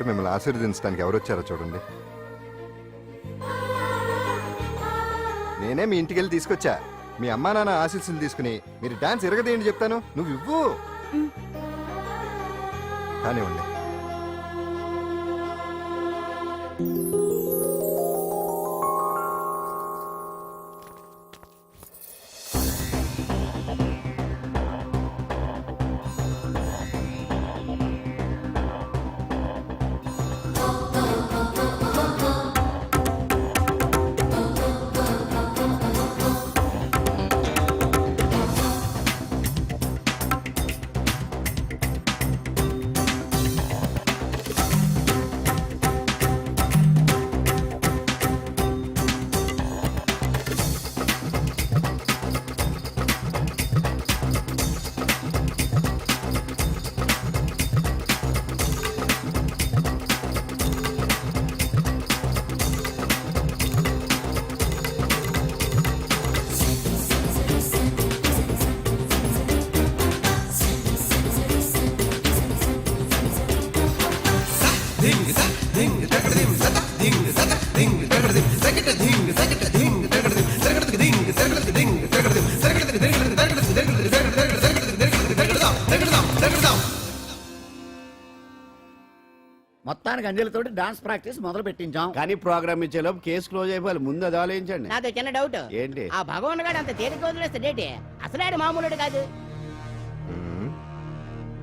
చెప్పినట్టు మిమ్మల్ని ఆశీర్వదించడానికి ఎవరు వచ్చారో చూడండి. నేనే మీ ఇంటికి వెళ్ళి తీసుకొచ్చా. మీ అమ్మా నాన్న ఆశీస్సులు తీసుకుని మీరు డాన్స్ ఎరగదేంటి చెప్తాను. నువ్వు ఇవ్వు కానివ్వండి. మొత్తానికి అంజలితోటి డాన్స్ ప్రాక్టీస్ మొదలు పెట్టించాం. కానీ ప్రోగ్రామ్ ఇచ్చేలోపు కేసు క్లోజ్ అయిపోవాలి. ముందు అది ఆలోచించండి. నాతో చిన్న డౌట్. ఏంటి? ఆ భగవాన్ గారు అంత తేలిక వదిలేస్తాడేంటి? అసలు ఆడు మామూలుడు కాదు.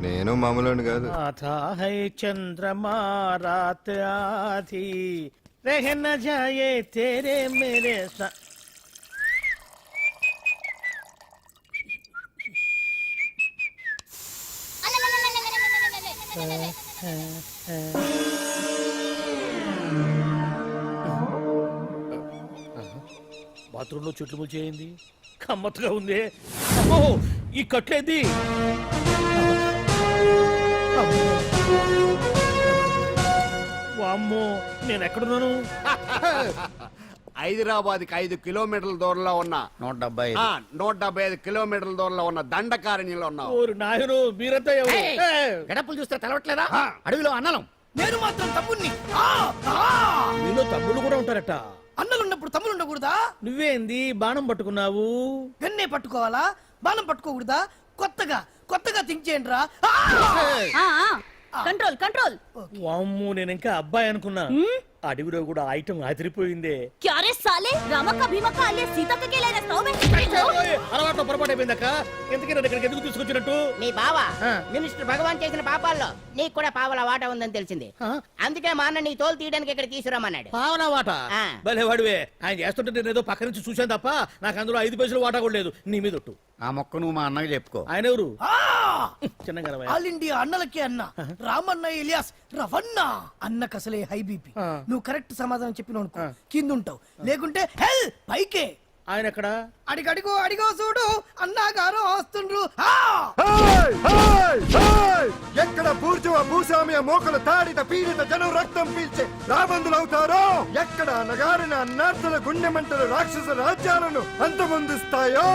నేను మామూలు కాదు. చంద్రమా రాత్ ఆధీ రह न जाए तेरे मेरे साथ. బాత్రూంలో చెట్లు ముల్చేయింది. కమ్మత్తుగా ఉంది. ఓ ఈ కట్లేది. వామ్మో నేను ఎక్కడున్నాను? హైదరాబాద్ కి 5 కిలోమీటర్ల దూరంలో ఉన్న 175 కిలోమీటర్ల దూరంలో ఉన్న దండకారణ్యంలో ఉన్నావు. ఓరు నాయను మీరంతా ఎవరు? గడపలు చూస్తే తెలవట్లేదా? అడవిలో అన్నలం. నేను మాత్రం తమ్ముణ్ణి. మీలో తమ్ముళ్ళు కూడా ఉంటారట. అన్నలున్నప్పుడు తమ్ముడు ఉండకూడదా? నువ్వేంది బాణం పట్టుకున్నావు? వెన్నే పట్టుకోవాలా? బాణం పట్టుకోకూడదా? కొత్తగా కొత్తగా థింక్ చేయండి రా. Control control. వామ్మో నేను ఇంకా అబ్బాయి అనుకున్నా. అడవిలో కూడా ఐటమ్ అదిరిపోయిందే. క్యారే సాలే రామక్క భీమక్క అల్లే సీతక్క కేలేనా స్టవ్ అలవాట్లో పొరపాటు అయిపోయిందక్క. ఎందుకు నన్ను ఇక్కడికి ఎందుకు తీసుకొచ్చినట్టు? మీ బావ మినిస్టర్ భగవాన్ చేసిన పాపాల్లో నీకు కూడా పావలా వాటా ఉందని తెలిసింది. అందుకే మా అన్న నీ తోలు తీయడానికి ఇక్కడ తీసుకురామన్నాడు. పావలా వాటా? భలే వాడివే. ఆయన చేస్తుంటే నేను ఏదో పక్క నుంచి చూశాను తప్ప నాకు అందులో 5 పైసలు వాటా కూడా లేదు. నీ మీద ఒట్టు. ఆ మొక్క నువ్వు మా అన్నకి చెప్పుకో. ఆయన ఎవరు? చిన్నగా ఆల్ ఇండియా అన్నలకి అన్న రామన్న ఇలియాస్ రవన్న. అన్నకు అసలే హై బీపీ. నువ్వు కరెక్ట్ సమాధానం చెప్పిన కింద ఉంటావు, లేకుంటే హెల్ పైకే. ఆయన ఎక్కడ? అడిగడిగో అడిగో చూడు అన్నగారు వస్తుండ్రు. ఎక్కడ బూర్జువ భూస్వామ్య మోకలు తాడిత పీడిత జనం రక్తం పీల్చే రాబందులవుతారో, ఎక్కడ నగారిన అన్నార్థుల గుండె మంటలు రాక్షస రాజ్యాలను అంతమొందిస్తాయో,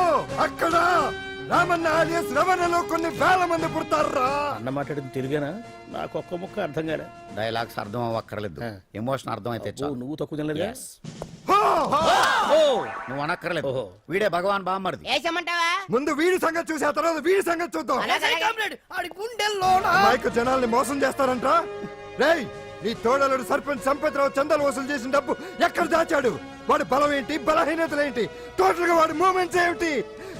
అక్కడ రామన్న ఆలియస్ రవణలో కొన్ని వేల మంది పుడతారా. అన్న మాట్లాడింది తెలుగేనా? నాకు ఒక్క ముక్క అర్థం కాలే. డైలాగ్స్ అర్థం అవ్వక్కర్లేదు, ఎమోషన్ అర్థం అయితే నువ్వు తక్కువ తినలేదు. నువ్వు అనక్కర్లేదు. వీడే భగవాన్ బామ్మర్ది. ఏసమంటావా? ముందు వీడి సంగతి చూసి ఆ తర్వాత వీడి సంగతి చూద్దాం. మైకు జనాల్ని మోసం చేస్తారంట. రేయ్, నీ తోడలుడు సర్పంచ్ సంపత్ రావు చందాలు వసూలు చేసిన డబ్బు ఎక్కడ దాచాడు? వాడి బలం ఏంటి, బలహీనతలేంటి, టోటల్ గా వాడి మూమెంట్స్ ఏమిటి?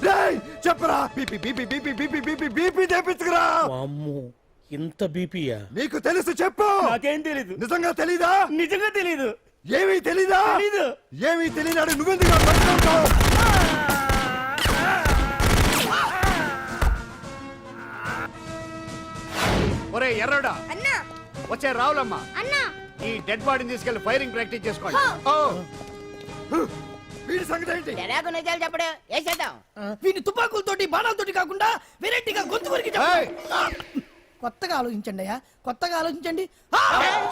రేయ్ చెప్పరా. BP BP BP BP BP BP తెప్పించుకురా. ఇంత బీపీయా? నీకు తెలుసు చెప్పు. నాకేం తెలీదు. నిజంగా తెలీదా? నిజంగా తెలీదు. ఏమీ తెలీదా? ఏమీ తెలియనాడు నువ్వెందుకు పట్టుకుంటావు? ఒరే ఎర్రడా, అన్నా వచ్చే రావులమ్మా, అన్నా ఈ డెడ్ బాడీని తీసుకెళ్లి ఫైరింగ్ ప్రాక్టీస్ చేసుకోండి. వీడి సంగతి ఏంటి? ఎలాగో నిజాలు చెప్పడు. వేసేద్దాం. వీని తుపాకులతోటి బాణాలతోటి కాకుండా వెరైటీగా గొంతు వరకు కొత్తగా ఆలోచించండి అయ్యా, కొత్తగా ఆలోచించండి.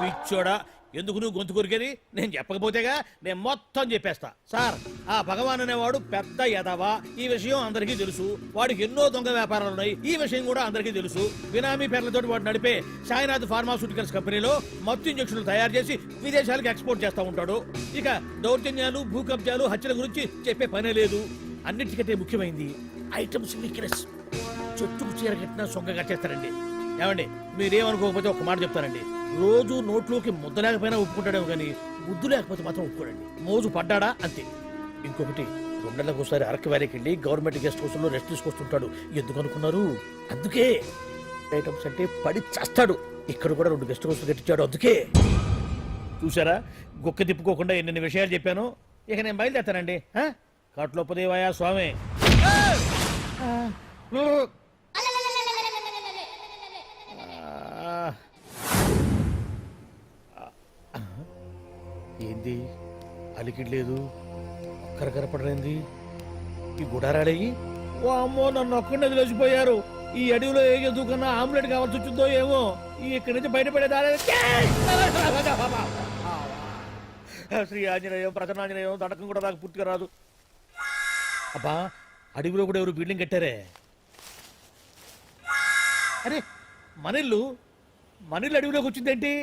పిచ్చోడా, ఎందుకు నువ్వు గొంతు కొరికేది? నేను చెప్పకపోతేగా నేను మొత్తం చెప్పేస్తా. సార్, ఆ భగవాన్ అనేవాడు పెద్ద యదవ, ఈ విషయం అందరికీ తెలుసు. వాడికి ఎన్నో దొంగ వ్యాపారాలు ఉన్నాయి, ఈ విషయం కూడా అందరికీ తెలుసు. బినామీ పేర్లతో వాడు నడిపే సాయినాథ్ ఫార్మాస్యూటికల్స్ కంపెనీలో మత్తు ఇంజక్షన్లు తయారు చేసి విదేశాలకు ఎక్స్పోర్ట్ చేస్తా ఉంటాడు. ఇక దౌర్జన్యాలు, భూ కబ్జాలు, హత్యల గురించి చెప్పే పనే లేదు. అన్నిటికంటే ముఖ్యమైనది ఐటమ్స్ వీక్నెస్. చెట్టుకు చీర కట్టినా సొంగగా చేస్తారండి. ఏమండి, మీరేమనుకోకపోతే ఒక మాట చెప్తానండి. రోజు నోట్లోకి ముద్ద లేకపోయినా ఒప్పుకుంటాడేమో కానీ ముద్దు లేకపోతే మాత్రం ఒప్పుకోడండి. మోజు పడ్డాడా అంతే. ఇంకొకటి, 2 నెలలకు ఒకసారి అరకు వ్యాలీకి వెళ్ళి గవర్నమెంట్ గెస్ట్ హౌస్ లో రెస్ట్ తీసుకొస్తుంటాడు. ఎందుకు అనుకున్నారు? అందుకే. ఐటమ్స్ అంటే పడి చేస్తాడు. ఇక్కడ కూడా 2 గెస్ట్ హౌస్ కట్టించాడు. అందుకే. చూసారా, గుక్క తిప్పుకోకుండా ఎన్ని విషయాలు చెప్పాను. ఇక నేను బయలుదేరుతానండి. కాట్లోపదేవాయా స్వామి. ఏంది అలికిడ్లేదు, ఒక్కరు కనపడలేంది. ఈ గుడారాడయ్యి ఓ అమ్మో, నన్ను ఒక్కడిని వదిలేసిపోయారు. ఈ అడవిలో ఏ జంతువుకన్నా ఆమ్లెట్ కావాల్సి వచ్చిందో ఏమో. ఇక్కడి నుంచి బయటపడేదారే. శ్రీ ఆంజనేయం, ప్రసన్నాంజనేయం, తడకం కూడా నాకు పూర్తిగా రాదు. అబ్బా, అడవిలో కూడా ఎవరు బిల్డింగ్ కట్టారే. అరే, మనిల్లు అడవిలోకి వచ్చిందేంటి?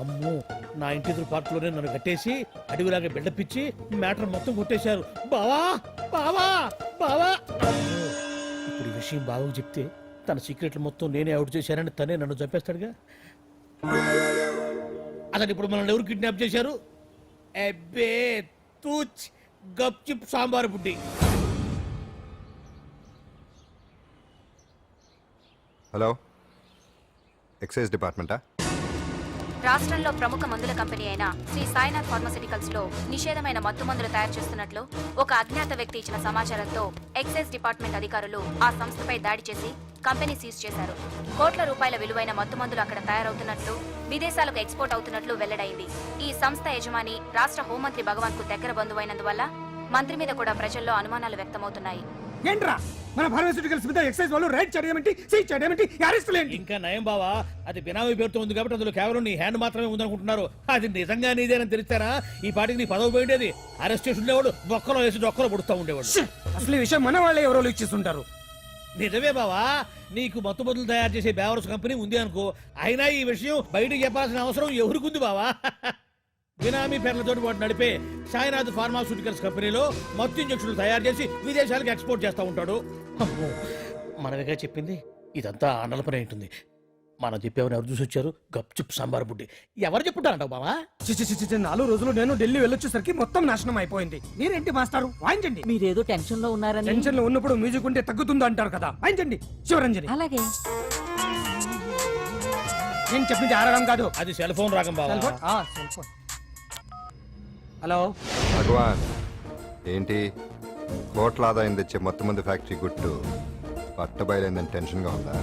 అమ్మో, నా ఇంటి ఎదురు పార్కులోనే నన్ను కట్టేసి అడవిలాగా బిల్డప్పిచ్చి మ్యాటర్ మొత్తం కొట్టేశారు. బావా బావా బావా. ఇప్పుడు ఈ విషయం బావకు చెప్తే తన సీక్రెట్లు మొత్తం నేనే అవుట్ చేశానని తనే నన్ను చంపేస్తాడుగా. అసలు ఇప్పుడు మనల్ని ఎవరు కిడ్నాప్ చేశారు? అబ్బే తూచ్, గప్ చిప్ సాంబార్ బుడ్డి. హలో, ఎక్సైజ్ డిపార్ట్మెంటా? రాష్ట్రంలో ప్రముఖ మందుల కంపెనీ అయిన శ్రీ సాయినాథ్ ఫార్మాస్యూటికల్స్ లో నిషేధమైన మత్తు మందులు తయారు చేస్తున్నట్లు ఒక అజ్ఞాత వ్యక్తి ఇచ్చిన సమాచారంతో ఎక్సైజ్ డిపార్ట్మెంట్ అధికారులు ఆ సంస్థపై దాడి చేసి కంపెనీ సీజ్ చేశారు. కోట్ల రూపాయల విలువైన మత్తు మందులు అక్కడ తయారవుతున్నట్లు, విదేశాలకు ఎక్స్పోర్ట్ అవుతున్నట్లు వెల్లడైంది. ఈ సంస్థ యజమాని రాష్ట్ర హోంమంత్రి భగవాన్ కు దగ్గర బంధువైనందువల్ల మంత్రి మీద కూడా ప్రజల్లో అనుమానాలు వ్యక్తమవుతున్నాయి. ఏంట్రా మన ఫార్మాస్యూటికల్స్ మీద ఎక్సైజ్ వాళ్ళు రైడ్ చేయడమేంటి, సీజ్ చేయడమేంటి, అరెస్ట్ లేంటి? ఇంకా నయం బావా, అది బినామీ పేరుతో ఉంది కాబట్టి అందులో కేవలం నీ హ్యాండ్ మాత్రమే ఉందనుకుంటున్నారు. అది నిజంగా నీదేనని తెలిస్తారా ఈ పాటికి నీ పదవి పోయిండేది. అరెస్ట్ చేసి ఉండేవాడు, బొక్కలో వేసి డొక్కలో పుడుతూ ఉండేవాడు. అసలు ఈ విషయం మన వాళ్ళే ఎవరో ఇచ్చేస్తుంటారు. నిజమే బావా, నీకు మత్తు మందులు తయారు చేసే బేవర్స్ కంపెనీ ఉంది అనుకో, అయినా ఈ విషయం బయటకు చెప్పాల్సిన అవసరం ఎవరికుంది బావా? బినామీ పేర్లతో వాడు నడిపే సాయినాథ్ ఫార్మాస్యూటికల్స్ కంపెనీలో మత్తు ఇంజక్షన్లు తయారు చేసి విదేశాలకు ఎక్స్పోర్ట్ చేస్తూ ఉంటాడు. అమ్మో, మనమేగా చెప్పింది. ఇదంతా ఆనల పని ఉంటుంది. మనం చెప్పేవని ఎవరు చూసి వచ్చారు? గప్చుప్ సాంబార్ బుడ్డి. ఎవరు చెప్పుంటారంటావు బావా? 4 రోజులు నేను ఢిల్లీ వెళ్ళొచ్చేసరికి మొత్తం నాశనం అయిపోయింది. మీరేంటి మాస్టారు, వాయించండి. మీరేదో టెన్షన్ లో ఉన్నారని. టెన్షన్ లో ఉన్నప్పుడు మ్యూజిక్ ఉంటే తగ్గుతుంది అంటారు కదా, వాయించండి. శివరంజని. అలాగే. నేను చెప్పింది ఆడడం కాదు, అది సెల్ ఫోన్ రాగం బావా. Cell phone. హలో భగవాన్, ఏంటి కోట్ల ఆదాయం తెచ్చే మొత్తం మంది ఫ్యాక్టరీ గుట్టు పట్టబయలైందని టెన్షన్గా ఉందా?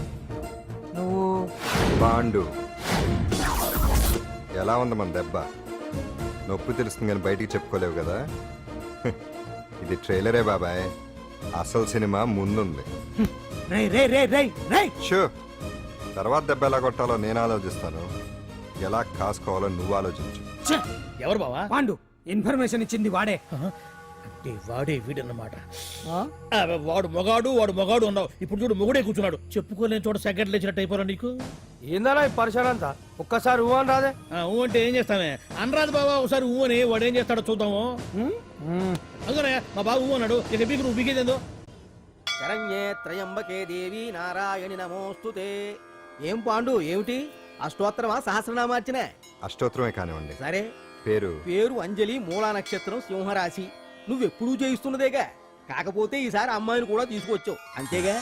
నువ్వు బాండు ఎలా ఉంది మన దెబ్బ? నొప్పి తెలుస్తుంది కానీ బయటికి చెప్పుకోలేవు కదా. ఇది ట్రైలరే బాబాయ్, అసలు సినిమా ముందుంది. రే రే రే రే రే షూ, తర్వాత దెబ్బ ఎలా కొట్టాలో నేను ఆలోచిస్తాను, ఎలా కాసుకోవాలో నువ్వు ఆలోచించు. ఎవరు బావా? పాండు. ఇన్ఫర్మేషన్ ఇచ్చింది వాడే. అంటే వాడే వీడన్నమాట. వాడు మొగాడు అన్నావు, ఇప్పుడు చూడు మొగుడే కూర్చున్నాడు. చెప్పుకోలేని చోట సెకండ్ లేచినట్టు అయిపోరా నీకు. ఏందన్నా ఈ పరిసరం అంతా? ఒక్కసారి ఊ అని రాదే. ఊ అంటే ఏం చేస్తామే? అనరాదు బాబా, ఒకసారి ఊ అని. వాడు ఏం చేస్తాడో చూద్దాము. అందుకనే మా బాబు ఊ అన్నాడు. ఇక బీకు నువ్వు బీకేదేందో. శరణ్యే త్రయంబకే దేవి నారాయణి నమోస్తుతే. ఏం పాండు, ఏమిటి అష్టోత్తరమా సహస్రనామార్చనే? అష్టోత్తరమే కానివ్వండి. సరే, పేరు అంజలి, మూలా నక్షత్రం, సింహరాశి. నువ్వెప్పుడూ చేయిస్తున్నదేగా, కాకపోతే ఈసారి అమ్మాయిని కూడా తీసుకొచ్చావు అంతేగా.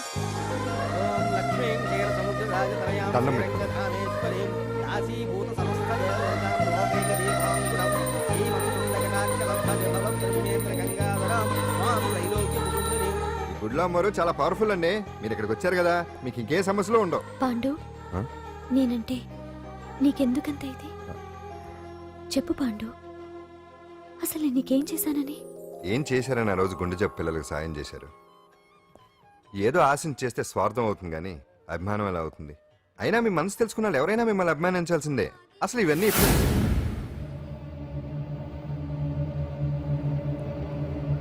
ఓం లక్ష్మీం క్షీర సముద్ర రాజతనయాం దండం పెట్టు. శ్రీరంగధామేశ్వరీం దాసీభూత సమస్త దేవతాం లోకైక దీపాంకురం శ్రీమంతులకటాక్షలబ్ధ త్రినేత్ర గంగాధరం మాం త్రైలోక్య ముకుందిని. ఈ గుడ్లో అమ్మరు చాలా పవర్ఫుల్ అండి. మీరు ఇక్కడికి వచ్చారు కదా, మీకు ఇంకే సమస్యలు ఉండవు. పాండు, నేనంటే నీకెందుకంత ఇది? చెప్పు పాండు, అసలు నీకేం చేశానని? ఏం చేశారని ఆ రోజు గుండె జబ్బు పిల్లలకు సాయం చేశారు. ఏదో ఆశించి చేస్తే స్వార్థం అవుతుంది కానీ అభిమానం ఎలా అవుతుంది? అయినా మీ మనసు తెలుసుకున్న వాళ్ళు ఎవరైనా మిమ్మల్ని అభిమానించాల్సిందే. అసలు ఇవన్నీ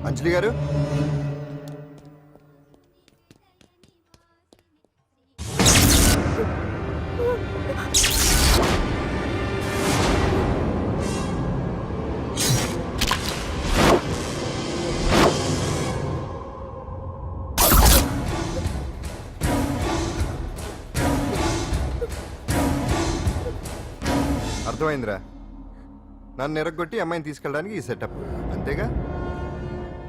అంజలి గారు, అర్థమైందిరా. నన్ను ఎరగొట్టి అమ్మాయిని తీసుకెళ్ళడానికి ఈ సెటప్ అంతేగా.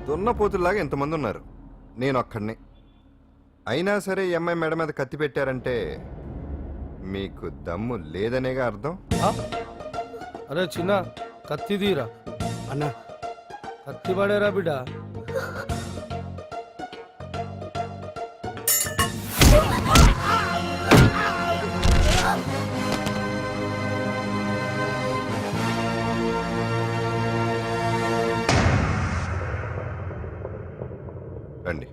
దున్నపోతుల్లాగా ఎంతమంది ఉన్నారు, నేను ఒక్కడిని. అయినా సరే ఈ అమ్మాయి మెడ మీద కత్తి పెట్టారంటే మీకు దమ్ము లేదనేగా అర్థం. అరే చిన్న కత్తి తీరా అన్నా కత్తి పడేరా బిడ్డ. రండి.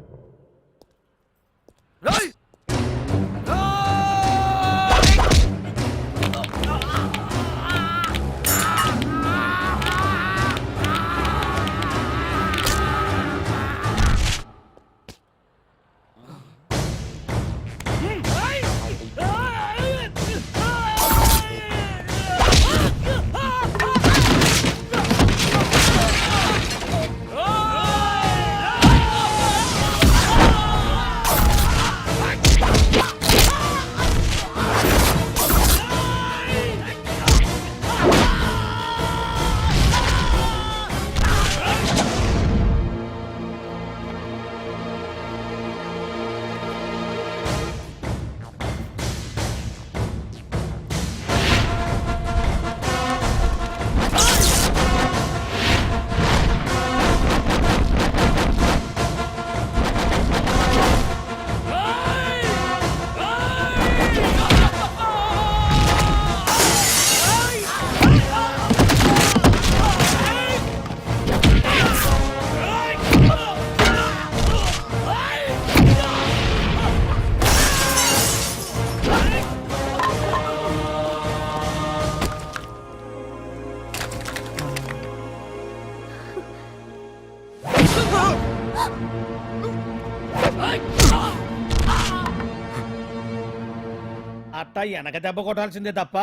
అట్ట వెనక దెబ్బ కొట్టాల్సిందే తప్ప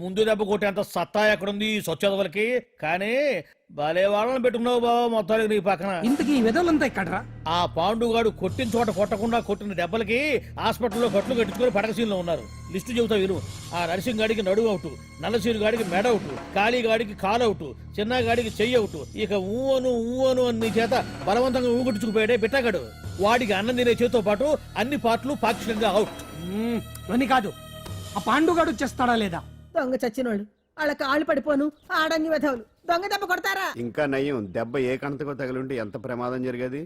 ముందు దెబ్బ కొట్టేంత సత్తా ఎక్కడుంది సొచ్చదవలకి. కానీ భలే వాళ్ళని పెట్టుకున్నావు బాబా మొత్తానికి నీ పక్కన. ఇంతకీ ఈ విధులంతా ఇక్కడరా? ఆ పాండుగాడు కొట్టిన చోట కొట్టకుండా కొట్టిన దెబ్బలకి హాస్పిటల్లో కట్లు కట్టించుకుని పడకసీన్లో ఉన్నారు. లిస్టు చెబుతా విను. ఆ నరసింగ్ గాడికి నడువు అవుట్, నల్లసీరు గాడికి మెడ అవుట్, కాళీ గాడికి కాలు అవుట్, చిన్న గాడికి చెయ్యి అవుట్. ఇక ఊవను అని నీ చేత బలవంతంగా ఊగొట్టుకుపోయాడే బిట్టగాడు. వాడికి అన్నం తినే చేతితో పాటు అన్ని పార్ట్లు పాక్షికంగా అవుట్. అని కాదు, ఆ పాండుగాడు వచ్చేస్తాడా లేదా? దొంగ చచ్చినోళ్ళు వాళ్ళ కాళ్ళు పడిపోను ఆడంగి వెధవులు దొంగ దెబ్బ కొడతారా? ఇంకా నయ్యం, దెబ్బ ఏ కణతకో తగిలింటే ఎంత ప్రమాదం జరిగేది.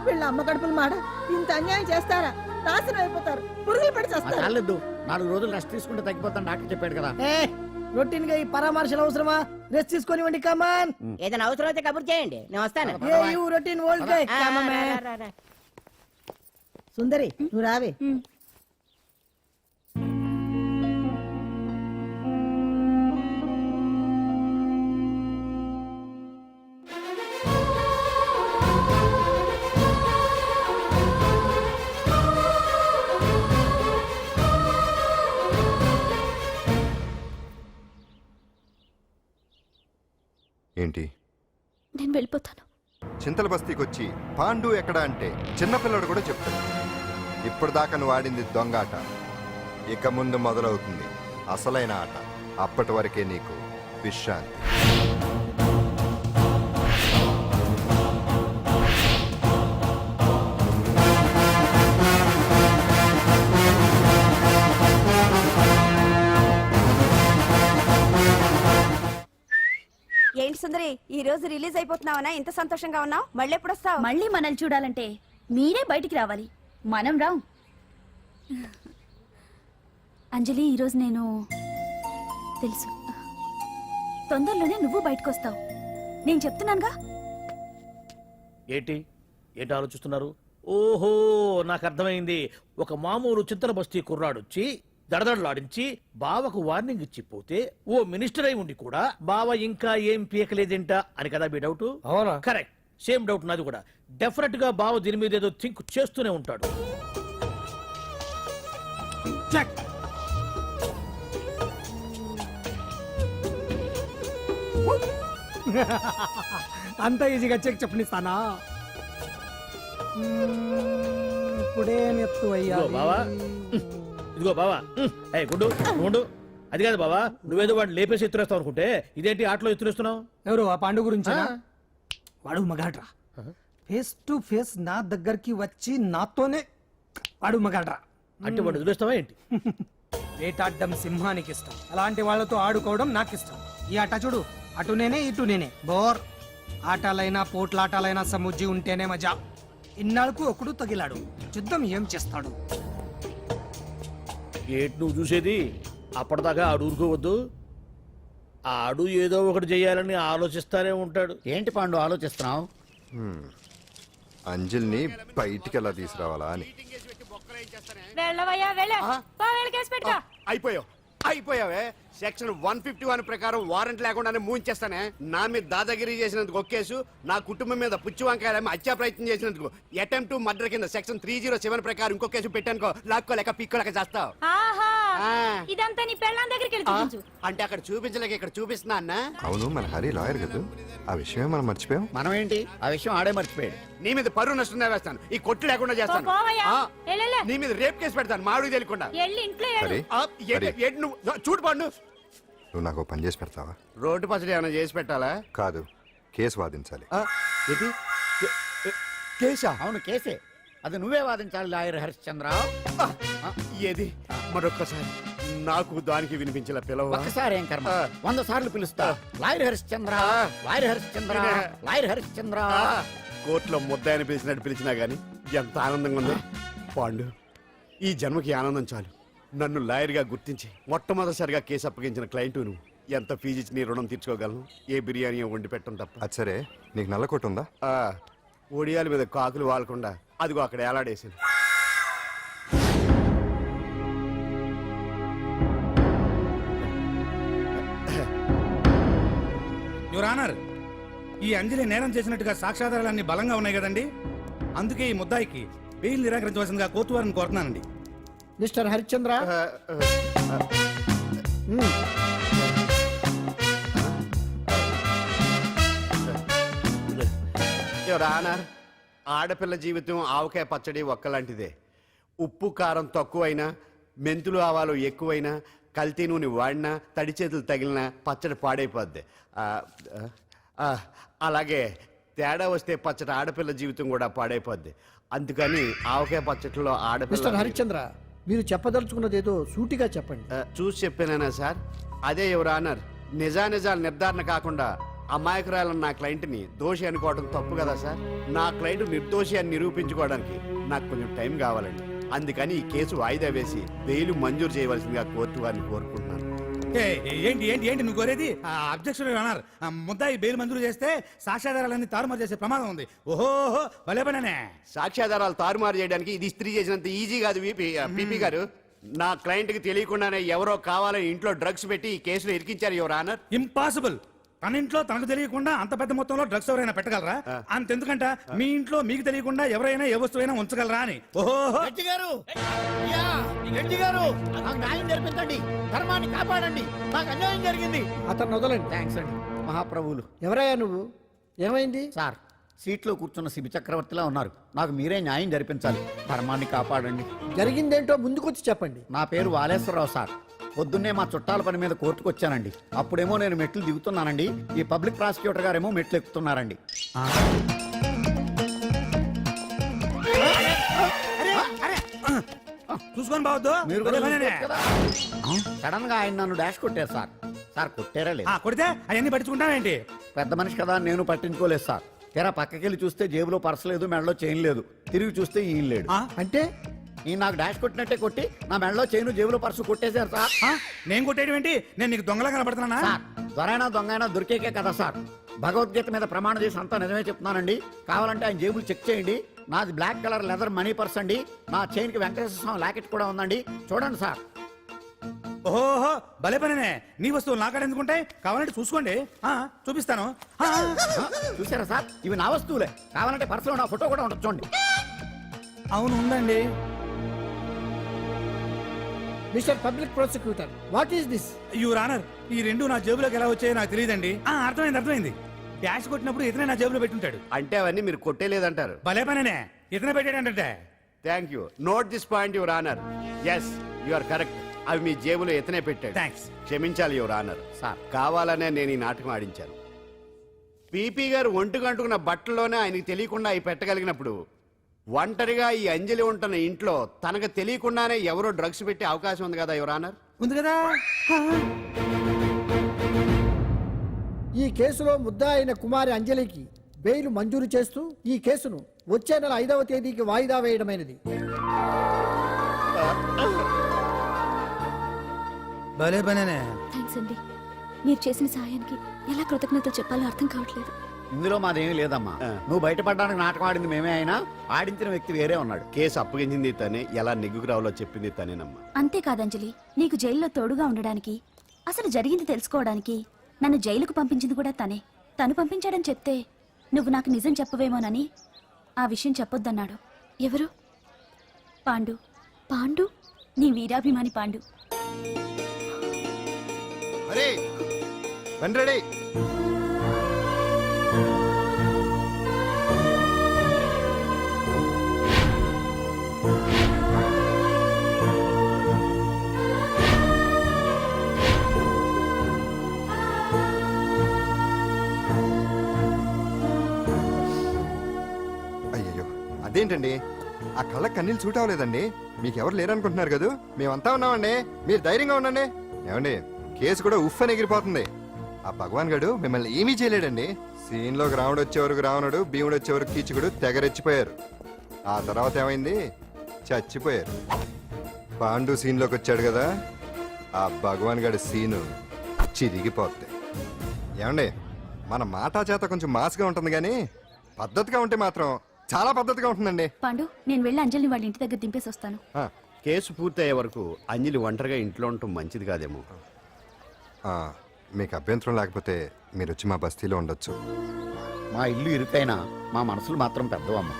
వీళ్ళ అమ్మ కడుపులు మాడ ఇంత అన్యాయం చేస్తారా? నాశనం అయిపోతారు, పురుగులు పడి చేస్తారు. 4 రోజులు రెస్ట్ తీసుకుంటే తగ్గిపోతాను డాక్టర్ చెప్పాడు కదా. రొటీన్ గా ఈ పరామర్శలు అవసరమా? రెస్ట్ తీసుకొని కమాన్. ఏదైనా అవసరం అయితే కబుర్ చేయండి, నేను వస్తాను. Routine old guy. సుందరి నువ్వు రావే. ఏంటి? నేను వెళ్ళిపోతాను. చింతల బస్తీకి వచ్చి పాండు ఎక్కడ అంటే చిన్నపిల్లడు కూడా చెప్తాడు. ఇప్పటిదాకా నువ్వు ఆడింది దొంగ ఆట, ఇక ముందు మొదలవుతుంది అసలైన ఆట. అప్పటి వరకే నీకు విశ్రాంతి. ఏంటి సుందరి, ఈ రోజు రిలీజ్ అయిపోతున్నావనా? ఇంత సంతోషంగా ఉన్నావు? మళ్ళీ ఎప్పుడు వస్తావు? మళ్ళీ మనల్ని చూడాలంటే మీరే బయటికి రావాలి, మనం రాం. అంజలి, ఈరోజు నేను తెలుసు, తొందరలోనే నువ్వు బయటకు వస్తావు, నేను చెప్తున్నానుగా. ఏంటి ఆలోచిస్తున్నారు? ఓహో, నాకు అర్థమైంది. ఒక మామూలు చింతల బస్తీ కుర్రాడొచ్చి దడదడలాడించి బావకు వార్నింగ్ ఇచ్చిపోతే ఓ మినిస్టర్ అయి ఉండి కూడా బావ ఇంకా ఏం పీకలేదేంట అని కదా మీ డౌట్? అవునా? కరెక్ట్, సేమ్ డౌట్ నాది కూడా. డెఫినెట్ గా బావ దీని మీద ఏదో థింక్ చేస్తూనే ఉంటాడు. చెక్. అంత ఈజీగా చెక్ చెప్పనిస్తానా? ఇప్పుడే నెత్తు అయ్యా. ఇదిగో బావా, ఇదిగో బావా. గుడ్డు గుండు, అది కాదు బావా, నువ్వేదో వాడిని లేపేసి ఎత్తురేస్తావు అనుకుంటే ఇదేంటి ఆటలో ఎత్తురేస్తున్నావు? ఎవరు ఆ పాండు గురించి? వాడు మగాడ్రా. ఫేస్ టు ఫేస్ నా దగ్గరికి వచ్చి నాతోనే వాడు మగాడ్రా. అంటే వాడు వదిలేస్తావా ఏంటి? వేటాడ్డం సింహానికి ఇష్టం, అలాంటి వాళ్ళతో ఆడుకోవడం నాకు ఇష్టం. ఈ ఆట చూడు, అటు నేనే ఇటు నేనే. బోర్. ఆటలైనా పోట్లాటాలైనా సముజ్జి ఉంటేనే మజా. ఇన్నాళ్ళకు ఒకడు తగిలాడు, యుద్ధం ఏం చేస్తాడు? ఏంటి నువ్వు చూసేది? అప్పటిదాకా ఆడు ఊరుకోవద్దు. ఆడు ఏదో ఒకటి చేయాలని ఆలోచిస్తానే ఉంటాడు. ఏంటి పాండు ఆలోచిస్తున్నావు? అంజలిని బయటికి ఎలా తీసుకురావాలా అని. అయిపోయావే. సెక్షన్ 151 ప్రకారం వారెంట్ లేకుండానే మూయించేస్తానే. నా మీద దాదాగిరి చేసినందుకు ఒక కేసు, నా కుటుంబం మీద పుచ్చి వంకాయలేమో హత్యా ప్రయత్నం చేసినందుకు అటెంప్ట్ టు మర్డర్ కింద సెక్షన్ 307 ప్రకారం ఇంకో కేసు పెట్టానుకో, లాక్కోలేక పిక్కోలేక చేస్తావు. ఇదంతా నీ పెళ్ళాం దగ్గరికి వెళ్ళి చూపించు. అంటే అక్కడ చూపించలేక ఇక్కడ చూపిస్తున్నా అన్న. అవును, మన హరి లాయర్ కదా, ఆ విషయమే మనం మర్చిపోయాం. మనం ఏంటి ఆ విషయం ఆడే మర్చిపోయాడు. నీ మీద పరువు నష్టం వేస్తాను, ఈ కొట్టు లేకుండా చేస్తాను. నీ మీద రేప్ కేసు పెడతాను మాడు తెలియకుండా. హరి, ఏంటి నువ్వు చూడు పండు. నువ్వు నాకు పని చేసి పెడతావా? రోడ్డు పచ్చడి ఏమైనా చేసి పెట్టాలా? కాదు, కేసు వాదించాలి. ఏంటి కేసా? అవును కేసే, అది నువ్వే వాదించాలి లాయర్ హరిశ్చంద్ర. ఏది మరొక్కసారి నాకు దానికి వినిపించిన పిలవ. ఒక్కసారి ఏం కర్మ, 100 సార్లు పిలుస్తా. Lawyer Harishchandra, lawyer Harishchandra, lawyer Harishchandra. కోర్టులో ముద్దాయని పిలిచినట్టు పిలిచినా గాని ఎంత ఆనందంగా ఉంది పాండు. ఈ జన్మకి ఆనందం చాలు. నన్ను లాయర్గా గుర్తించి మొట్టమొదటిసారిగా కేసు అప్పగించిన క్లయింట్ నువ్వు. ఎంత ఫీజు ఇచ్చి నీ రుణం తీర్చుకోగలను? ఏ బిర్యానీ వండి పెట్టడం తప్ప. అది సరే, నీకు నల్ల కొట్టు ఉందా? ఒడియాల మీద కాకులు వాలకుండా అదిగో అక్కడ ఏలాడేసింది. యువర్ ఆనర్, ఈ అంజలి నేరం చేసినట్టుగా సాక్ష్యాధారాలన్నీ బలంగా ఉన్నాయి కదండి. అందుకే ఈ ముద్దాయికి బెయిల్ నిరాకరించవలసిందిగా కోర్టు వారిని కోరుతున్నానండి. మిస్టర్ హరిశ్చంద్ర, యువర్ ఆనర్, ఆడపిల్ల జీవితం ఆవకాయ పచ్చడి ఒక్కలాంటిదే. ఉప్పు కారం తక్కువైనా, మెంతులు ఆవాలు ఎక్కువైనా, కల్తీ నూనె వాడినా, తడి చేతులు తగిలినా పచ్చడి పాడైపోద్ది. అలాగే తేడా వస్తే పచ్చడి ఆడపిల్ల జీవితం కూడా పాడైపోద్ది. అందుకని ఆవకాయ పచ్చడిలో ఆడపిల్ల. హరిశ్చంద్ర, మీరు చెప్పదలుచుకున్నది ఏదో సూటిగా చెప్పండి. చూసి చెప్పానా సార్? అదే యువర్ ఆనర్, నిజానిజాలు నిర్ధారణ కాకుండా అమాయకురాలన్న నా క్లయింట్ని దోషి అనుకోవడం తప్పు కదా సార్. నా క్లయింట్ నిర్దోషి అని నిరూపించుకోవడానికి నాకు కొంచెం టైం కావాలండి. అందుకని ఈ కేసు వాయిదా వేసి బెయిల్ మంజూరు చేయవలసిందిగా కోర్టు వారిని కోరుకుంటున్నాను. ఏంటి ఏంటి ఏంటి నువ్వు కోరేది? అబ్జెక్షన్ యువర్ ఆనర్, ముద్దాయి బెయిల్ మంజూరు చేస్తే సాక్ష్యాధారాలన్నీ తారుమారు చేసే ప్రమాదం ఉంది. ఓహో భలే పనే. సాక్ష్యాధారాలు తారుమారు చేయడానికి ఇది ఇస్త్రీ చేసినంత ఈజీ కాదు పీపీ గారు. నా క్లయింట్ కి తెలియకుండానే ఎవరో కావాలని ఇంట్లో డ్రగ్స్ పెట్టి ఈ కేసులో ఇరికించారు యువర్ ఆనర్. ఇంపాసిబుల్. తన ఇంట్లో తనకు తెలియకుండా అంత పెద్ద మొత్తంలో డ్రగ్స్ ఎవరైనా పెట్టగలరా? అంతెందుకంట మీ ఇంట్లో మీకు తెలియకుండా ఎవరైనా ఏ వస్తువైనా ఉంచగలరా అని. ఓహో నాకు న్యాయం జరిపించండి, ధర్మాన్ని కాపాడండి, నాకు అన్యాయం జరిగింది. అతను వదలండి. థ్యాంక్స్ అండి మహాప్రభువులు. ఎవరయ్యా నువ్వు? ఏమైంది? సార్, సీట్లో కూర్చున్న శిబి చక్రవర్తిలా ఉన్నారు. నాకు మీరే న్యాయం జరిపించాలి, ధర్మాన్ని కాపాడండి. జరిగిందేంటో ముందుకొచ్చి చెప్పండి. నా పేరు వాలేశ్వరరావు సార్. పొద్దున్నే మా చుట్టాల పని మీద కోర్టుకు వచ్చానండి. అప్పుడేమో నేను మెట్లు దిగుతున్నానండి, ఈ పబ్లిక్ ప్రాసిక్యూటర్ గారేమో మెట్లు ఎక్కుతున్నారండి. చూసుకొని బావద్దు. సడన్ గా ఆయన నన్ను డాష్ కొట్టారు సార్. సార్ కొట్టారా లేదు? కొడితే అవన్నీ పట్టించుకుంటావేంటి? పెద్ద మనిషి కదా నేను పట్టించుకోలేదు సార్. తెరా పక్కకెళ్ళి చూస్తే జేబులో పర్స్ లేదు, మెడలో చైన్ లేదు. తిరిగి చూస్తే ఈయన లేడు. అంటే ఈ నాకు డాష్ కొట్టినట్టే కొట్టి నా మెడలో చైన్ జేబులో పర్సు కొట్టేశారు సార్. నేను కొట్టేయడం ఏంటి? నేను నీకు దొంగలా కనబడుతున్నా? సార్, దొరైనా దొంగైనా దొరికేకే కదా సార్. భగవద్గీత మీద ప్రమాణం చేసి అంతా నిజమే చెప్తున్నానండి. కావాలంటే ఆయన జేబులు చెక్ చేయండి. నాది black colour leather money purse అండి. నా చైన్ కి వెంకటేశ్వర స్వామి లాకెట్ కూడా ఉందండి. చూడండి సార్. ఓహో భలే పనినే నీ వస్తువులు నాకాడ ఎందుకుంటాయి కావాలంటే చూసుకోండి చూపిస్తాను చూసారా సార్ ఇవి నా వస్తువులే కావాలంటే పర్సులో నా ఫోటో కూడా ఉండొచ్చు చూడండి. అవును ఉందండి. Mister public prosecutor what is this? Your honour ఈ రెండు నా జేబులోకి ఎలా వచ్చాయో నాకు తెలియదండి. అర్థమైంది డాష్ కొట్టినప్పుడు ఇతనే నా జేబులో పెట్టుంటాడు. అంటే అవన్నీ మీరు కొట్టేలేదంటారు. భలే పనినే ఇతనే పెట్టాడంటే. Thank you. Note this point your honour. Yes you are correct. అవి మీ జేబులో ఎత్తనే పెట్టాడు. థ్యాంక్స్. క్షమించాలి యువర్ ఆనర్. సార్ కావాలనే నేను ఈ నాటకం ఆడించాను. పీపీ గారు ఒంటికంటుకున్న బట్టల్లోనే ఆయనకి తెలియకుండా అవి పెట్టగలిగినప్పుడు ఒంటరిగా ఈ అంజలి ఉంటున్న ఇంట్లో తనకు తెలియకుండానే ఎవరో డ్రగ్స్ పెట్టే అవకాశం ఉంది కదా యువర్ ఆనర్. ఉంది కదా. ఈ కేసులో ముద్దా అయిన కుమారి అంజలికి బెయిల్ మంజూరు చేస్తూ ఈ కేసును వచ్చే నెల 5వ తేదీకి వాయిదా వేయడమైనది. భలే పనినే. థ్యాంక్స్ అండి. మీరు చేసిన సహాయానికి ఎలా కృతజ్ఞత చెప్పాలో అర్థం కావట్లేదు. ఇందులో మాదేమీ లేదమ్మా. నువ్వు బయటపడడానికి నాటకం ఆడింది మేమే అయినా ఆడించిన వ్యక్తి వేరే ఉన్నాడు. కేసు అప్పగించింది తనే, ఎలా నెగ్గుకు రావాలో చెప్పింది తనేనమ్మా. అంతేకాదంజలి, నీకు జైల్లో తోడుగా ఉండడానికి, అసలు జరిగింది తెలుసుకోవడానికి నన్ను జైలుకు పంపించింది కూడా తనే. తను పంపించాడని చెప్తే నువ్వు నాకు నిజం చెప్పవేమోనని ఆ విషయం చెప్పొద్దన్నాడు. ఎవరు? పాండు. పాండు నీ వీరాభిమాని పాండు. అరే బండ్రెడీ. అయ్యో అదేంటండి ఆ కళ్ళ కన్నీళ్ళు సూట్ అవ్వలేదండి. మీకెవరు లేరనుకుంటున్నారు కదా, మేమంతా ఉన్నామండి. మీరు ధైర్యంగా ఉండండి. ఏమండి కేసు కూడా ఉఫ్ అని ఎగిరిపోతుంది. ఆ భగవాన్ గడు మిమ్మల్ని ఏమీ చేయలేడండి. సీన్లోకి రావణుడు వచ్చే వరకు రావణుడు, భీముడు వచ్చే వరకు కీచుకుడు తెగరెచ్చిపోయారు. ఆ తర్వాత ఏమైంది? చచ్చిపోయారు. పాండు సీన్లోకి వచ్చాడు కదా, ఆ భగవాన్ గడి సీను చిరిగిపోద్ది. ఏమండి మన మాటా చేత కొంచెం మాస్గా ఉంటుంది కానీ పద్ధతిగా ఉంటే మాత్రం చాలా పద్ధతిగా ఉంటుందండి. పాండు, నేను వెళ్ళి అంజలిని వాళ్ళ ఇంటి దగ్గర దింపేసి వస్తాను. కేసు పూర్తయ్యే వరకు అంజలి ఒంటరిగా ఇంట్లో ఉండటం మంచిది కాదేమో. మీకు అభ్యంతరం లేకపోతే మీరు వచ్చి మా బస్తీలో ఉండొచ్చు. మా ఇల్లు ఇరుకైనా మా మనసులు మాత్రం పెద్దవమ్మ.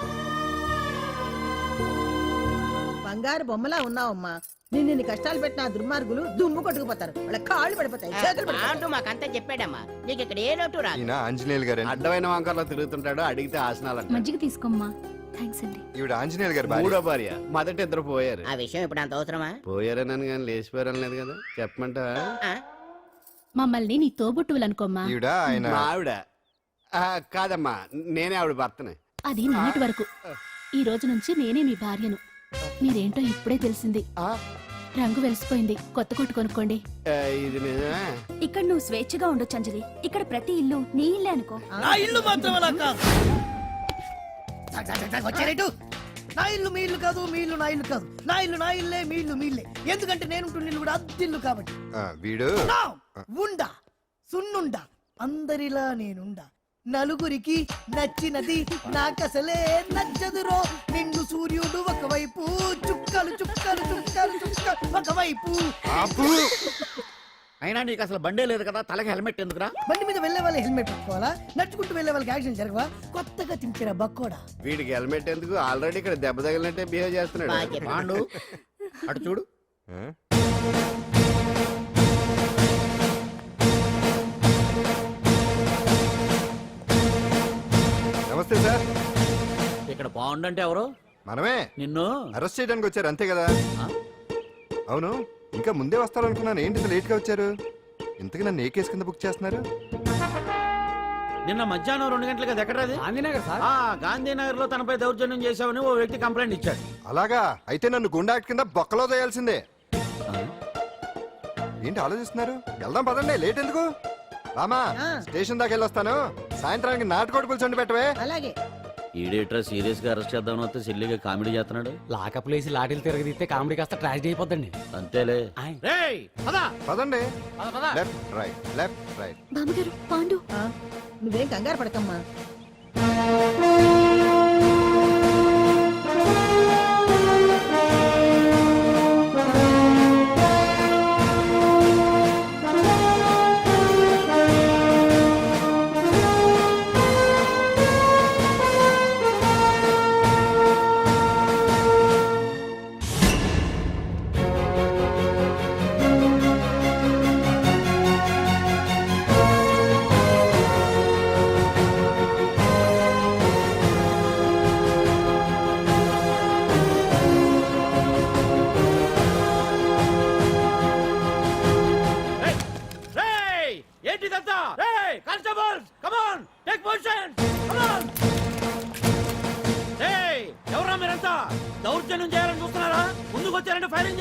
బంగారు బొమ్మలా ఉన్నావమ్మా. నిన్ను కష్టాలు పెట్టిన దుర్మార్గులు దుమ్ము కొట్టుకుపోతారు. వాళ్ళ కాళ్ళు పడిపోతాయి, చేతులు పడిపోతాయి. అంటూ మాకంతా చెప్పాడమ్మా. నీకు ఇక్కడ ఏ లోటు రాదు. ఈయన ఆంజనేయులు గారు. అడ్డమైన వంకర్లో తిరుగుతుంటాడు, అడిగితే ఆసనాలంట. మజ్జిగ తీసుకోమ్మా. థ్యాంక్స్ అండి. ఈవిడ ఆంజనేయులు గారు భార్య. మూడో భార్య. మొదట ఇద్దరు పోయారు. ఆ విషయం ఇప్పుడు అంత అవసరమా? పోయారనని కానీ లేచిపోయారని లేదు కదా. చెప్పమంటా? మమ్మల్ని నీ తోబుట్టువులు అనుకోమ్మా. ఈవిడ ఆయన మా ఆవిడ. కాదమ్మా, నేనే ఆవిడ భర్తనే. అది నిన్నటి వరకు. ఈ రోజు నుంచి నేనే మీ భార్యను. మీరేంటో ఇప్పుడే తెలిసింది. రంగు వెలిసిపోయింది, కొత్త కొట్టు కొనుక్కోండి. ఇది నిజమే. ఇక్కడ నువ్వు స్వేచ్ఛగా ఉండొచ్చు అంజలి. ఇక్కడ ప్రతి ఇల్లు నీ ఇల్లే అనుకో. నా ఇల్లు మాత్రం అలా కాదు. వచ్చారేటు? నా ఇల్లు మీ ఇల్లు కాదు, మీ ఇల్లు నా ఇల్లు కాదు. నా ఇల్లు నా ఇల్లే, మీ ఇల్లు మీ ఇల్లే. ఎందుకంటే నేను ఉంటున్న ఇల్లు కూడా అద్దిల్లు కాబట్టి. వీడు ఉండా సున్నుండా అందరిలా నేనుండా. నలుగురికి నచ్చినది నాకసలే నచ్చదురో. నిన్ను సూర్యుడు ఒకవైపు, చుక్కలు చుక్కలు చుక్కలు చుక్కలు ఒకవైపు. అయినా నీకు అసలు బండే లేదు కదా, తలకి హెల్మెట్ ఎందుకురా? బండి మీద వెళ్లే వాళ్ళు హెల్మెట్ పెట్టుకోవాలా? నడుచుకుంటూ వెళ్లే వాళ్ళకి యాక్సిడెంట్ జరగవా? కొత్తగా తింటారా బక్కోడా? వీడికి హెల్మెట్ ఎందుకు? ఆల్రెడీ ఇక్కడ దెబ్బ తగిలినట్టే బిహేవ్ చేస్తున్నాడు. పాండు అటు చూడు. నమస్తే సార్. ఇక్కడ పాండు అంటే ఎవరు? మనమే. నిన్ను అరెస్ట్ చేయడానికి వచ్చారు అంతే కదా? అవును, ఇంకా ముందే వస్తారనుకున్నాను. ఏంటి లేట్ గా వచ్చారు? ఇంతకీ నన్ను ఏ కేసు కింద బుక్ చేస్తున్నారు? నిన్న మధ్యాహ్నం 2 గంటలకు అది ఎక్కడది? గాంధీనగర్ సార్. గాంధీనగర్ లో తనపై దౌర్జన్యం చేశామని ఓ వ్యక్తి కంప్లైంట్ ఇచ్చాడు. అలాగా? అయితే నన్ను గుండా యాక్ట్ కింద బొక్కలో చేయాల్సిందే. ఏంటి ఆలోచిస్తున్నారు? వెళ్దాం పదండి, లేట్ ఎందుకు? రామా, స్టేషన్ దాకా వెళ్ళొస్తాను. సాయంత్రానికి నాటుకోడి పులుసు వండి పెట్టవే. అలాగే. ఈడేట్రా సీరియస్ గా అరెస్ట్ చేద్దామని వస్తే సిల్లిగా కామెడీ చేస్తున్నాడు. లాకప్ లేసి లాఠీలు తిరగదీస్తే కామెడీ కాస్త ట్రాజడీ అయిపోద్దండి. అంతేలే. పదండి. Left right, left right. బామ్మగారు, పాండు. నువ్వేం కంగారు పడకమ్మా.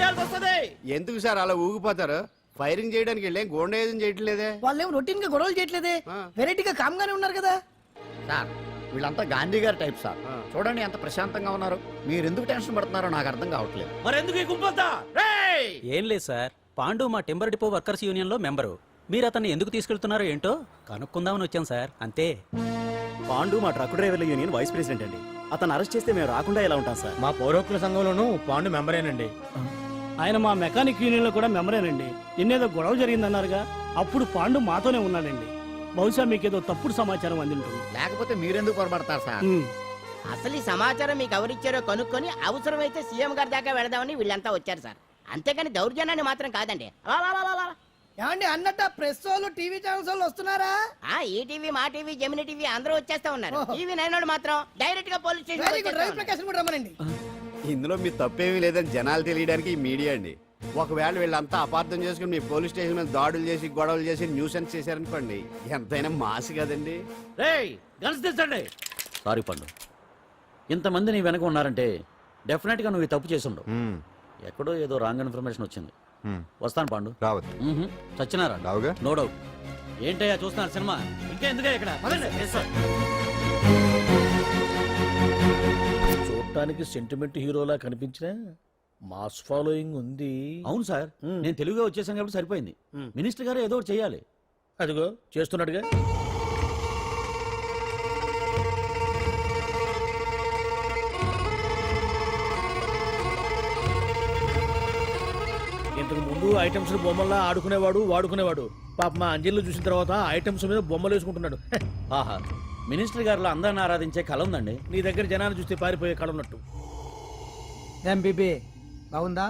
చేయాల్సి వస్తుంది. ఎందుకు సార్ అలా ఊగిపోతారు? ఫైరింగ్ చేయడానికి వెళ్ళే గోండేజం చేయట్లేదే. వాళ్ళేం రొటీన్ గా గొడవలు చేయట్లేదే, ఆ. వెరైటీగా కామ్ గానే ఉన్నారు కదా. సార్ వీళ్ళంతా గాంధీ గారి టైప్ సార్. చూడండి ఎంత ప్రశాంతంగా ఉన్నారు. మీరు ఎందుకు టెన్షన్ పడుతున్నారో నాకు అర్థం కావట్లేదు. మరెందుకు ఈ గుంపంతా? రేయ్! ఏం లేదు సార్, పాండు మా టింబర్ డిపో వర్కర్స్ యూనియన్ లో మెంబరు. మీరు అతన్ని ఎందుకు తీసుకెళ్తున్నారో ఏంటో కనుక్కుందామని వచ్చాం సార్, అంతే. పాండు మా ట్రక్ డ్రైవర్ల యూనియన్ వైస్ ప్రెసిడెంట్ అండి. అతను అరెస్ట్ చేస్తే మేము రాకుండా ఎలా ఉంటాం సార్? మా పౌరోక్తుల సంఘంలోనూ పాండు మెంబరేనండి. ఆయన మా మెకానిక్ యూనియన్ లో కూడా మెంబరేనండి. నిన్నేదో గొడవ జరిగిందన్నారుగా, అప్పుడు పాండు మాతోనే ఉన్నాడండి. బహుశా మీకేదో తప్పుడు సమాచారం అందింటుంది. లేకపోతే మీరెందుకు పొరపడతారు సార్? అసలు ఈ సమాచారం మీకు ఎవరిచ్చారో కనుక్కొని అవసరమైతే సీఎం గారి దాకా వెళదామని వీళ్ళంతా వచ్చారు సార్. అంతేకాని దౌర్జన్యాన్ని మాత్రం కాదండి. లా, లా, లా, లా, లా. ఏమండి అన్నట్ట ప్రెస్ వాళ్ళు టీవీ ఛానల్స్ వాళ్ళు వస్తున్నారా? ఆ ఈ టీవీ మా టీవీ జమిని టీవీ అందరూ వచ్చేస్తా ఉన్నారు. టీవీ నైన్ మాత్రం డైరెక్ట్ గా police very good, Ravi station. Prakasam కూడా రమ్మనండి. ఇందులో మీ తప్పేమీ లేదని జనాలు తెలియడానికి ఈ మీడియా అండి. ఒకవేళ వీళ్ళంతా అపార్థం చేసుకుని మీ పోలీస్ స్టేషన్ మీద దాడులు చేసి గొడవలు చేసి న్యూసెన్స్ చేశారనుకోండి, ఎంతైనా మాసి కదండి. రేయ్ గన్స్ తెచ్చండి. సారీ పండు, ఇంతమంది నీ వెనక ఉన్నారంటే డెఫినెట్ గా నువ్వు ఈ తప్పు చేసి ఉండవు. ఎక్కడో ఏదో రాంగ్ ఇన్ఫర్మేషన్ వచ్చింది. వస్తాను పాండు. రావద్దు. చచ్చినారా? రావుగా. No doubt. ఏంటయ్యా చూస్తున్నారు సినిమా? ఇంకా ఎందుకే ఇక్కడ? పదండి. చూడటానికి సెంటిమెంట్ హీరోలా కనిపించిన మాస్ ఫాలోయింగ్ ఉంది. అవును సార్, నేను తెలుగుగా వచ్చేసాను కాబట్టి సరిపోయింది. మినిస్టర్ గారు ఏదో ఒకటి చేయాలి. అదిగో చేస్తున్నాడుగా. ఇంతకు ముందు ఐటమ్స్ బొమ్మల్లా ఆడుకునేవాడు, వాడుకునేవాడు. పాప మా అంజలిలో చూసిన తర్వాత ఐటమ్స్ మీద బొమ్మలు వేసుకుంటున్నాడు. ఆహా, మినిస్టర్ గారిలో అందరిని ఆరాధించే కళ ఉందండి. నీ దగ్గర జనాన్ని చూస్తే పారిపోయే కళ ఉన్నట్టు. ఎంబీబీ బాగుందా?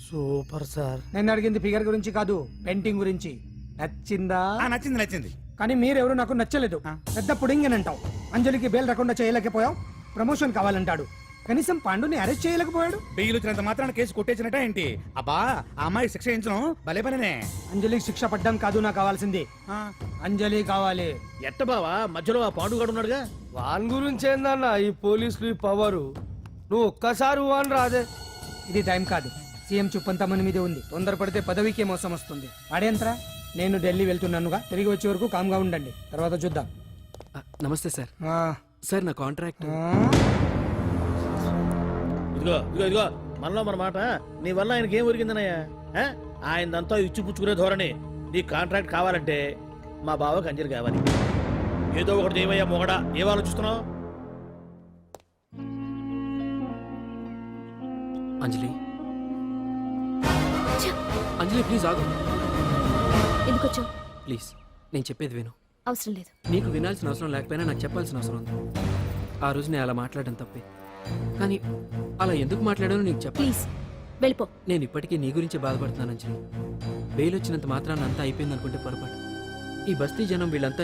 Super sir. నేను అడిగింది ఫిగర్ గురించి కాదు, పెయింటింగ్ గురించి. నచ్చిందా? నచ్చింది నచ్చింది. కానీ మీరెవరు నాకు నచ్చలేదు. పెద్ద పుడింగ్ అంటావు. అంజలికి బెయిల్ రాకుండా చేయలేకపోయావు. ప్రమోషన్ కావాలంటాడు. కనీసం పాండుని అరెస్ట్ చేయలేకపోయాడు. బెయిల్ వచ్చినంత మాత్రాన కేసు కొట్టేసినట్ట ఏంటి? అబ్బా ఆ అమ్మాయి శిక్ష వేయించడం భలే పనినే. అంజలికి శిక్ష పడ్డం కాదు నాకు కావాల్సింది. అంజలి కావాలి. ఎట్ట బావా మధ్యలో ఆ పాండుగాడు ఉన్నాడుగా. వాన్ గురించి ఏందన్నా ఈ పోలీసులు ఈ పవరు? నువ్వు ఒక్కసారి వాన్ రాదే. ఇది టైం కాదు. సీఎం చూపంతా మన మీదే ఉంది. తొందరపడితే పదవికే మోసం వస్తుంది. ఆడేంతరా? నేను ఢిల్లీ వెళ్తున్నానుగా, తిరిగి వచ్చే వరకు కామ్గా ఉండండి, తర్వాత చూద్దాం. నమస్తే సార్. సార్ నా కాంట్రాక్ట్. ఇదిగో ఇదిగో ఇదిగో మనలో మన మాట. నీ వల్ల ఆయనకి ఏం ఒరిగిందనయ్యా? ఆయనదంతా ఇచ్చిపుచ్చుకునే ధోరణి. నీ కాంట్రాక్ట్ కావాలంటే మా బావకి అంజలి కావాలి. ఏదో ఒకటి ఏమయ్యా మొగడా, ఏం ఆలోచిస్తున్నావు? అంజలి, అంజలి ప్లీజ్ ఆగు. ఎందుకొచ్చావు? ప్లీజ్ నేను చెప్పేది విను. అవసరం లేదు. నీకు వినాల్సిన అవసరం లేకపోయినా నాకు చెప్పాల్సిన అవసరం ఉంది. ఆ రోజు నేను అలా మాట్లాడడం తప్పే, కానీ అలా ఎందుకు మాట్లాడానో నీకు చెప్ప. ప్లీజ్ వెళ్ళిపో. నేను ఇప్పటికీ నీ గురించి బాధపడుతున్నాను అంజలి. బెయిల్ వచ్చినంత మాత్రాన అంతా అయిపోయింది అనుకుంటే పొరపాటు. ఈ బస్తీ జనం వీళ్ళంతా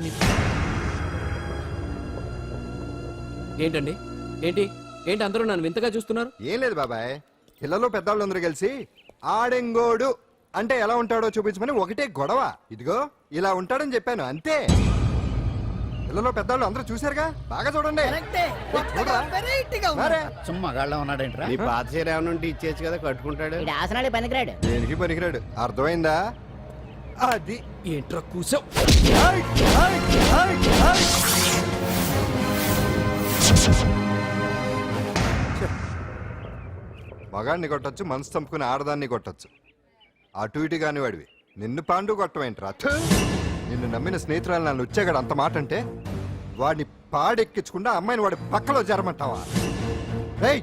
ఏంటండి? ఏంటి ఏంటి అందరూ నన్ను వింతగా చూస్తున్నారు? ఏం లేదు బాబాయ్, పిల్లలు పెద్దవాళ్ళందరూ కలిసి ఆడెంగోడు అంటే ఎలా ఉంటాడో చూపించమని ఒకటే గొడవ. ఇదిగో ఇలా ఉంటాడని చెప్పాను అంతే. పిల్లలు పెద్దవాళ్ళు అందరూ చూశారుగా, బాగా చూడండి. మరే. సుమ్మా గాళ్ళ ఉన్నాడేంట్రా? నీ పాత చీర ఏమైనా ఉంటే ఇచ్చేచ్చు కదా, కట్టుకుంటాడు. ఈడు ఆసనాలే పనికిరాడు. దేనికి పనికిరాడు, అర్థమైందా? అది ఏంట్రా కూసావు? మగాడిని కొట్టచ్చు, మనసు చంపుకుని ఆడదాన్ని కొట్టచ్చు. అటు ఇటు కాని వాడివి నిన్ను పాండు కొట్టమేంట్రా? నిన్ను నమ్మిన స్నేహితురాలు నన్ను వచ్చాగాడు అంత మాట అంటే వాడిని పాడెక్కించకుండా అమ్మాయిని వాడి పక్కలో జరమంటావా? రేయ్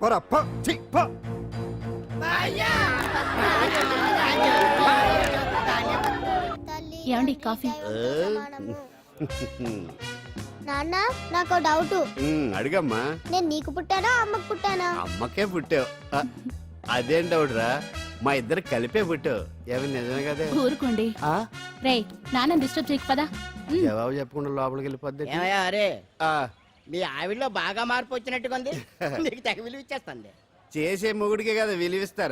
పోరా, పో, ఛీ, పో. ఏమండి కాఫీ? నాన్న నాకు డౌట్. అడిగమ్మా. నేను నీకు పుట్టానా అమ్మకు పుట్టానా? అమ్మకే పుట్టావు. అదేంటవుడ్రా, మా ఇద్దరు కలిపే పుట్టావు. ఏమి నిజమే కదా? ఊరుకోండి. రే నాన్న డిస్టర్బ్ చేయకు పదా. జవాబు చెప్పకుండా లోపలికి వెళ్ళిపోద్ది. ఏమయ్యా అరే, మీ ఆవిడలో బాగా మార్పు వచ్చినట్టుగా ఉంది. నీకు తెగ విలువ ఇచ్చేస్తుంది. చేసే మొగుడికే కదా విలువిస్తారు.